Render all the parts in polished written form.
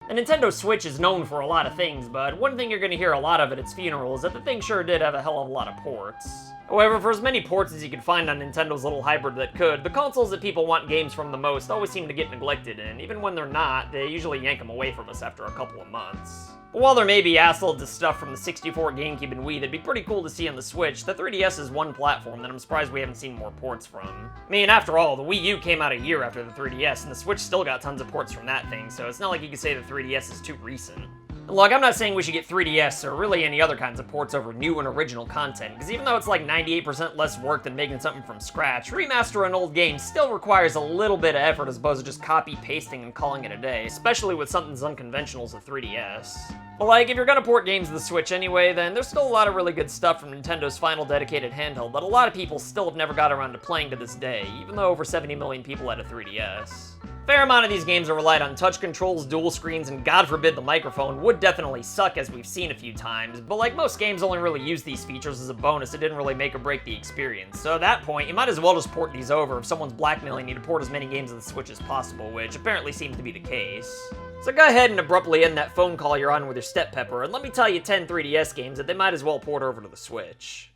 The Nintendo Switch is known for a lot of things, but one thing you're going to hear a lot of at its funeral is that the thing sure did have a hell of a lot of ports. However, for as many ports as you could find on Nintendo's little hybrid that could, the consoles that people want games from the most always seem to get neglected, and even when they're not, they usually yank them away from us after a couple of months. But while there may be assloads of stuff from the 64, GameCube, and Wii that'd be pretty cool to see on the Switch, the 3DS is one platform that I'm surprised we haven't seen more ports from. I mean, after all, the Wii U came out a year after the 3DS, and the Switch still got tons of ports from that thing, so it's not like you could say the 3DS is too recent. Look, I'm not saying we should get 3DS or really any other kinds of ports over new and original content, because even though it's like 98% less work than making something from scratch, remastering an old game still requires a little bit of effort as opposed to just copy-pasting and calling it a day, especially with something as unconventional as the 3DS. But like, if you're gonna port games to the Switch anyway, then there's still a lot of really good stuff from Nintendo's final dedicated handheld that a lot of people still have never got around to playing to this day, even though over 70 million people had a 3DS. Fair amount of these games are relied on touch controls, dual screens, and God forbid the microphone would definitely suck, as we've seen a few times, but like most games only really use these features as a bonus. It didn't really make or break the experience. So at that point, you might as well just port these over if someone's blackmailing you to port as many games of the Switch as possible, which apparently seems to be the case. So go ahead and abruptly end that phone call you're on with your step-pepper, and let me tell you 10 3DS games that they might as well port over to the Switch.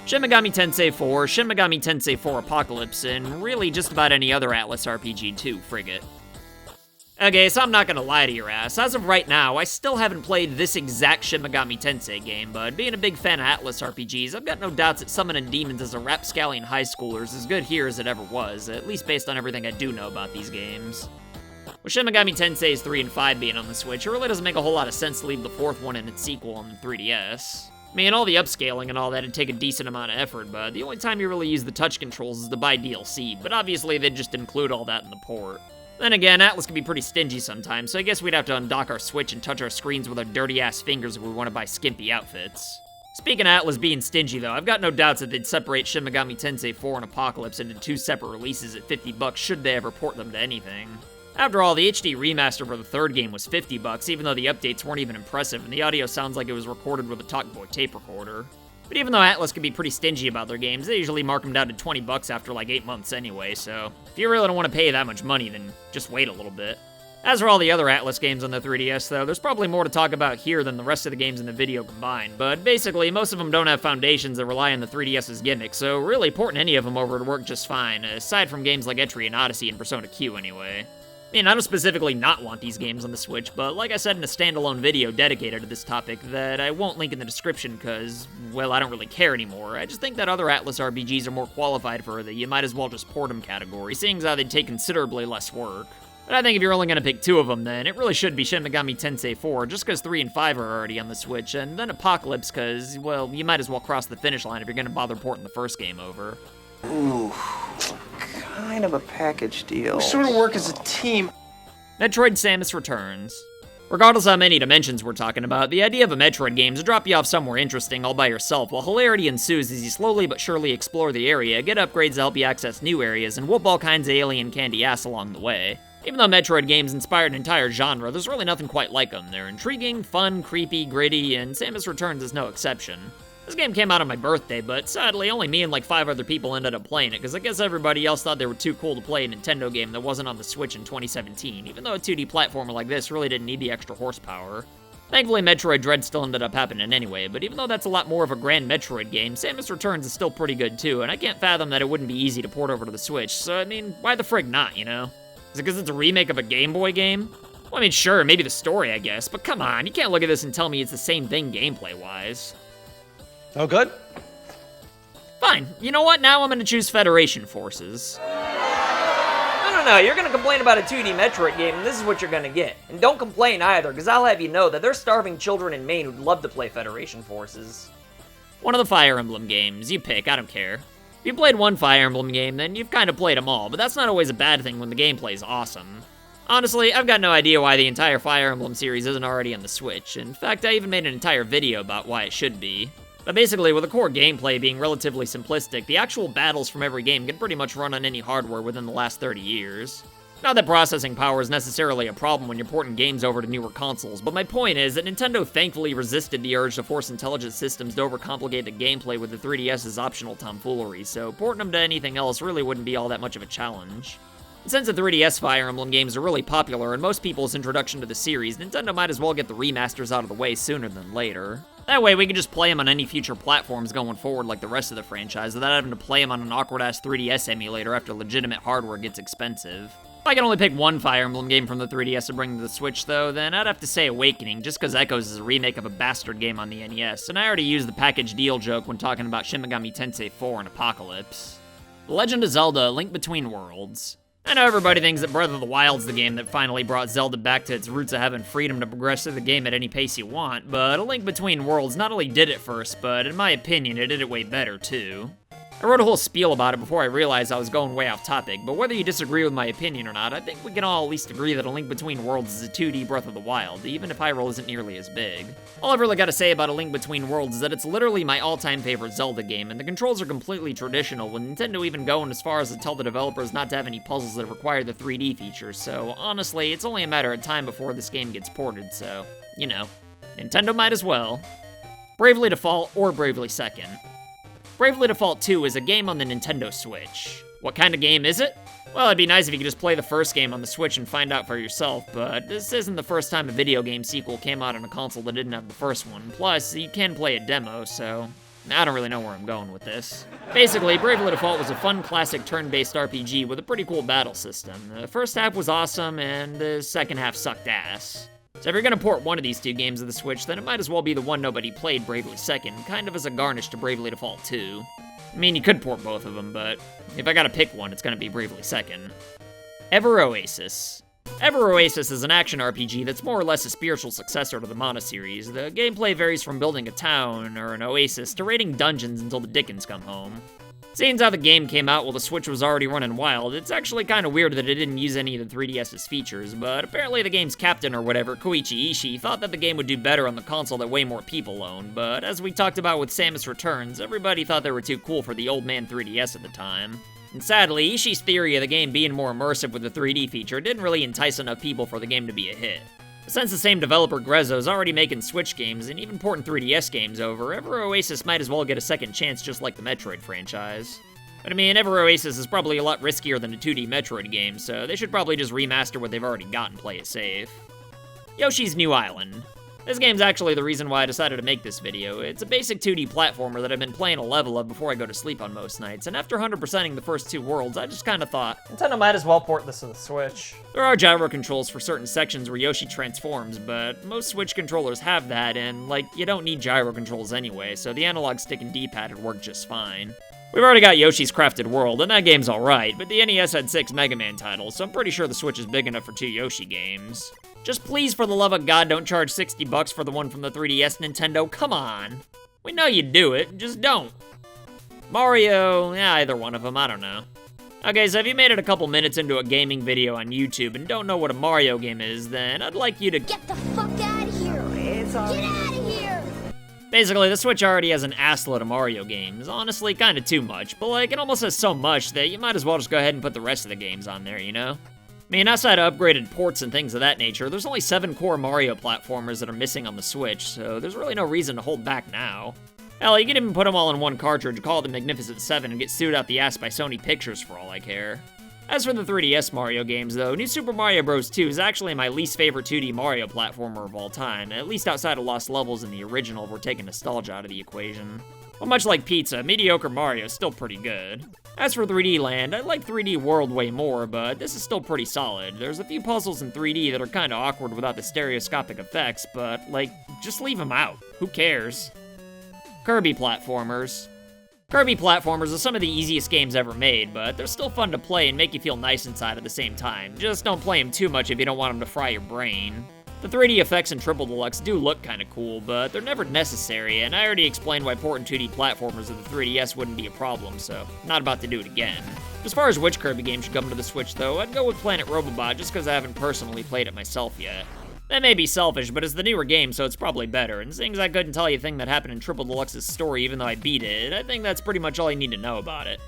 Shin Megami Tensei 4, Shin Megami Tensei 4 Apocalypse, and really just about any other Atlus RPG too, frigate. Okay, so I'm not gonna lie to your ass. As of right now, I still haven't played this exact Shin Megami Tensei game, but being a big fan of Atlus RPGs, I've got no doubts that summoning demons as a rapscallion high schooler is as good here as it ever was, at least based on everything I do know about these games. With Shin Megami Tensei's 3 and 5 being on the Switch, it really doesn't make a whole lot of sense to leave the fourth one and its sequel on the 3DS. I mean, all the upscaling and all that'd take a decent amount of effort, but the only time you really use the touch controls is to buy DLC, but obviously they'd just include all that in the port. Then again, Atlus can be pretty stingy sometimes, so I guess we'd have to undock our Switch and touch our screens with our dirty-ass fingers if we want to buy skimpy outfits. Speaking of Atlus being stingy though, I've got no doubts that they'd separate Shin Megami Tensei 4 and Apocalypse into two separate releases at $50 should they ever port them to anything. After all, the HD remaster for the third game was $50, even though the updates weren't even impressive, and the audio sounds like it was recorded with a Talkboy tape recorder. But even though Atlus can be pretty stingy about their games, they usually mark them down to $20 after like 8 months anyway, so if you really don't want to pay that much money, then just wait a little bit. As for all the other Atlus games on the 3DS though, there's probably more to talk about here than the rest of the games in the video combined, but basically, most of them don't have foundations that rely on the 3DS's gimmick, so really porting any of them over would work just fine, aside from games like Etrian Odyssey and Persona Q anyway. I mean, I don't specifically not want these games on the Switch, but like I said in a standalone video dedicated to this topic that I won't link in the description because, well, I don't really care anymore. I just think that other Atlus RPGs are more qualified for the you might as well just port them category, seeing as how they'd take considerably less work. But I think if you're only gonna pick two of them, then it really should be Shin Megami Tensei 4, just because 3 and 5 are already on the Switch, and then Apocalypse, because, well, you might as well cross the finish line if you're gonna bother porting the first game over. Ooh, kind of a package deal. We sort of work as a team. Metroid Samus Returns. Regardless of how many dimensions we're talking about, the idea of a Metroid game is to drop you off somewhere interesting all by yourself, while hilarity ensues as you slowly but surely explore the area, get upgrades to help you access new areas, and whoop all kinds of alien candy ass along the way. Even though Metroid games inspired an entire genre, there's really nothing quite like them. They're intriguing, fun, creepy, gritty, and Samus Returns is no exception. This game came out on my birthday, but sadly only me and like 5 other people ended up playing it, because I guess everybody else thought they were too cool to play a Nintendo game that wasn't on the Switch in 2017, even though a 2D platformer like this really didn't need the extra horsepower. Thankfully, Metroid Dread still ended up happening anyway, but even though that's a lot more of a grand Metroid game, Samus Returns is still pretty good too, and I can't fathom that it wouldn't be easy to port over to the Switch, so I mean, why the frig not, you know? Is it because it's a remake of a Game Boy game? Well, I mean, sure, maybe the story, I guess, but come on, you can't look at this and tell me it's the same thing gameplay-wise. Oh, good? Fine, you know what, now I'm gonna choose Federation Forces. No, you're gonna complain about a 2D Metroid game, and this is what you're gonna get. And don't complain either, because I'll have you know that there's starving children in Maine who'd love to play Federation Forces. One of the Fire Emblem games, you pick, I don't care. If you played one Fire Emblem game, then you've kind of played them all, but that's not always a bad thing when the gameplay's awesome. Honestly, I've got no idea why the entire Fire Emblem series isn't already on the Switch. In fact, I even made an entire video about why it should be. But basically, with the core gameplay being relatively simplistic, the actual battles from every game can pretty much run on any hardware within the last 30 years. Not that processing power is necessarily a problem when you're porting games over to newer consoles, but my point is that Nintendo thankfully resisted the urge to force intelligent systems to overcomplicate the gameplay with the 3DS's optional tomfoolery, so porting them to anything else really wouldn't be all that much of a challenge. Since the 3DS Fire Emblem games are really popular and most people's introduction to the series, Nintendo might as well get the remasters out of the way sooner than later. That way we can just play them on any future platforms going forward like the rest of the franchise without having to play them on an awkward-ass 3DS emulator after legitimate hardware gets expensive. If I can only pick one Fire Emblem game from the 3DS to bring to the Switch though, then I'd have to say Awakening, just cause Echoes is a remake of a bastard game on the NES, and I already used the package deal joke when talking about Shin Megami Tensei 4 and Apocalypse. The Legend of Zelda: A Link Between Worlds. I know everybody thinks that Breath of the Wild's the game that finally brought Zelda back to its roots of having freedom to progress through the game at any pace you want, but A Link Between Worlds not only did it first, but in my opinion, it did it way better too. I wrote a whole spiel about it before I realized I was going way off topic, but whether you disagree with my opinion or not, I think we can all at least agree that A Link Between Worlds is a 2D Breath of the Wild, even if Hyrule isn't nearly as big. All I've really got to say about A Link Between Worlds is that it's literally my all-time favorite Zelda game, and the controls are completely traditional, with Nintendo even going as far as to tell the developers not to have any puzzles that require the 3D features, so honestly, it's only a matter of time before this game gets ported, so, you know, Nintendo might as well. Bravely Default or Bravely Second. Bravely Default 2 is a game on the Nintendo Switch. What kind of game is it? Well, it'd be nice if you could just play the first game on the Switch and find out for yourself, but this isn't the first time a video game sequel came out on a console that didn't have the first one. Plus, you can play a demo, so I don't really know where I'm going with this. Basically, Bravely Default was a fun, classic turn-based RPG with a pretty cool battle system. The first half was awesome, and the second half sucked ass. So if you're gonna port one of these two games to the Switch, then it might as well be the one nobody played, Bravely Second, kind of as a garnish to Bravely Default 2. I mean, you could port both of them, but if I gotta pick one, it's gonna be Bravely Second. Ever Oasis. Ever Oasis is an action RPG that's more or less a spiritual successor to the Mana series. The gameplay varies from building a town, or an oasis, to raiding dungeons until the Dickens come home. Seeing how the game came out while the Switch was already running wild, it's actually kind of weird that it didn't use any of the 3DS's features, but apparently the game's captain or whatever, Koichi Ishii, thought that the game would do better on the console that way more people own, but as we talked about with Samus Returns, everybody thought they were too cool for the old man 3DS at the time. And sadly, Ishii's theory of the game being more immersive with the 3D feature didn't really entice enough people for the game to be a hit. Since the same developer, Grezzo's already making Switch games and even porting 3DS games over, Ever Oasis might as well get a second chance just like the Metroid franchise. But I mean, Ever Oasis is probably a lot riskier than a 2D Metroid game, so they should probably just remaster what they've already got and play it safe. Yoshi's New Island. This game's actually the reason why I decided to make this video. It's a basic 2D platformer that I've been playing a level of before I go to sleep on most nights, and after 100%ing the first two worlds, I just kinda thought, Nintendo might as well port this to the Switch. there are gyro controls for certain sections where Yoshi transforms, but most Switch controllers have that, and, like, you don't need gyro controls anyway, so the analog stick and D-pad would work just fine. We've already got Yoshi's Crafted World, and that game's alright, but the NES had 6 Mega Man titles, so I'm pretty sure the Switch is big enough for 2 Yoshi games. Just please, for the love of God, don't charge $60 for the one from the 3DS, Nintendo, come on. We know you'd do it, just don't. Mario, yeah, either one of them, I don't know. Okay, so if you made it a couple minutes into a gaming video on YouTube and don't know what a Mario game is, then I'd like you to Get the fuck out of here! Get out of here! Basically, the Switch already has an assload of Mario games. Honestly, kinda too much, but like, it almost has so much that you might as well just go ahead and put the rest of the games on there, you know? I mean, outside of upgraded ports and things of that nature, there's only 7 core Mario platformers that are missing on the Switch, so there's really no reason to hold back now. Hell, you could even put them all in one cartridge, call it the Magnificent 7, and get sued out the ass by Sony Pictures for all I care. As for the 3DS Mario games, though, New Super Mario Bros. 2 is actually my least favorite 2D Mario platformer of all time, at least outside of Lost Levels and the original if we're taking nostalgia out of the equation. Well, much like pizza, mediocre Mario is still pretty good. As for 3D Land, I like 3D World way more, but this is still pretty solid. There's a few puzzles in 3D that are kinda awkward without the stereoscopic effects, but, like, just leave them out. Who cares? Kirby Platformers. Kirby Platformers are some of the easiest games ever made, but they're still fun to play and make you feel nice inside at the same time. Just don't play them too much if you don't want them to fry your brain. The 3D effects in Triple Deluxe do look kinda cool, but they're never necessary, and I already explained why porting 2D platformers to the 3DS wouldn't be a problem, so I'm not about to do it again. As far as which Kirby game should come to the Switch, though, I'd go with Planet Robobot just because I haven't personally played it myself yet. That may be selfish, but it's the newer game, so it's probably better, and seeing as I couldn't tell you a thing that happened in Triple Deluxe's story even though I beat it, I think that's pretty much all you need to know about it.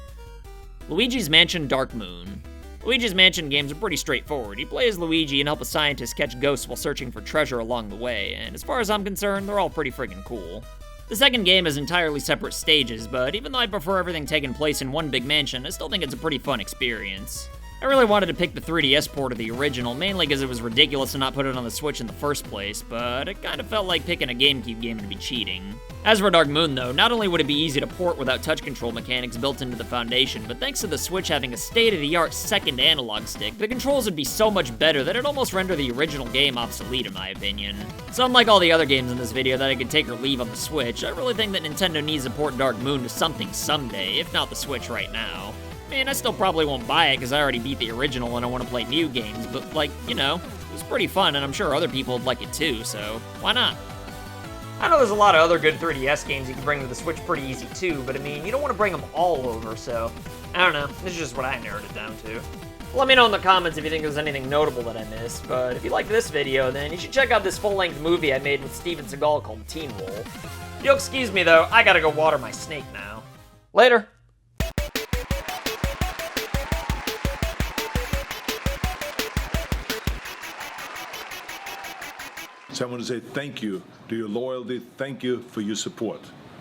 Luigi's Mansion Dark Moon. Luigi's Mansion games are pretty straightforward. You play as Luigi and help a scientist catch ghosts while searching for treasure along the way, and as far as I'm concerned, they're all pretty friggin' cool. The second game is entirely separate stages, but even though I prefer everything taking place in one big mansion, I still think it's a pretty fun experience. I really wanted to pick the 3DS port of the original, mainly because it was ridiculous to not put it on the Switch in the first place, but it kind of felt like picking a GameCube game to be cheating. As for Dark Moon though, not only would it be easy to port without touch control mechanics built into the foundation, but thanks to the Switch having a state-of-the-art second analog stick, the controls would be so much better that it'd almost render the original game obsolete in my opinion. So unlike all the other games in this video that I could take or leave on the Switch, I really think that Nintendo needs to port Dark Moon to something someday, if not the Switch right now. I mean, I still probably won't buy it because I already beat the original and I want to play new games, but like, you know, it was pretty fun and I'm sure other people would like it too, so why not? I know there's a lot of other good 3DS games you can bring to the Switch pretty easy too, but I mean, you don't want to bring them all over, so I don't know, this is just what I narrowed it down to. Let me know in the comments if you think there's anything notable that I missed, but if you like this video, then you should check out this full-length movie I made with Steven Seagal called Teen Wolf. You'll excuse me though, I gotta go water my snake now. Later. So I want to say thank you to your loyalty, thank you for your support.